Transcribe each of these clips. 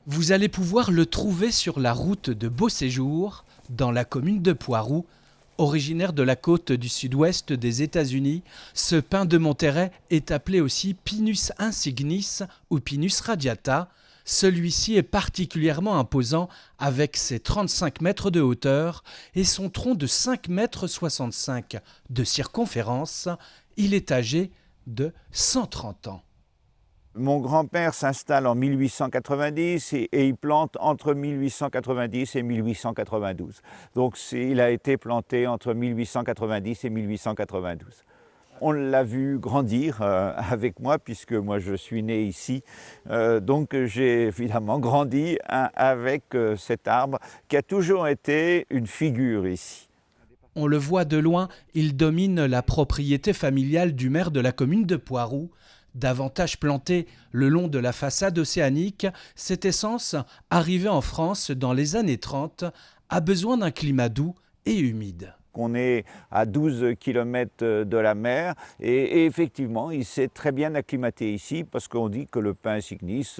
Vous allez pouvoir le trouver sur la route de Beauséjour, dans la commune de Poiroux. Originaire de la côte du sud-ouest des États-Unis, ce pin de Monterrey est appelé aussi Pinus insignis ou Pinus radiata. Celui-ci est particulièrement imposant avec ses 35 mètres de hauteur et son tronc de 5,65 m de circonférence. Il est âgé de 130 ans. Mon grand-père s'installe en 1890 et il plante entre 1890 et 1892. Donc il a été planté entre 1890 et 1892. On l'a vu grandir avec moi puisque moi je suis né ici. Donc j'ai évidemment grandi avec cet arbre qui a toujours été une figure ici. On le voit de loin, il domine la propriété familiale du maire de la commune de Poiroux. Davantage planté le long de la façade océanique, cette essence, arrivée en France dans les années 30, a besoin d'un climat doux et humide. On est à 12 km de la mer et effectivement, il s'est très bien acclimaté ici parce qu'on dit que le pin insignis,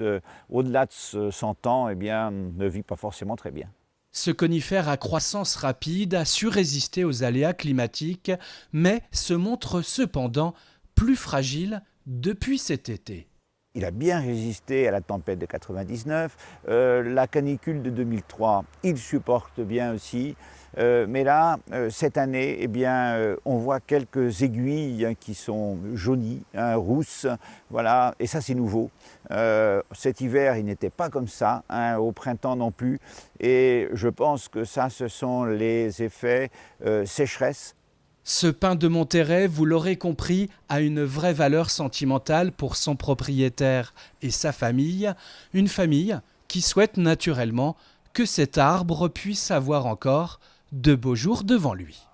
au-delà de 100 ans, eh bien, ne vit pas forcément très bien. Ce conifère à croissance rapide a su résister aux aléas climatiques, mais se montre cependant plus fragile depuis cet été. Il a bien résisté à la tempête de 99, la canicule de 2003, il supporte bien aussi. Mais là, cette année, eh bien, on voit quelques aiguilles qui sont jaunies, rousses, voilà, et ça c'est nouveau. Cet hiver, il n'était pas comme ça, au printemps non plus, et je pense que ça, ce sont les effets sécheresse. Ce pin de Monterrey, vous l'aurez compris, a une vraie valeur sentimentale pour son propriétaire et sa famille, une famille qui souhaite naturellement que cet arbre puisse avoir encore de beaux jours devant lui.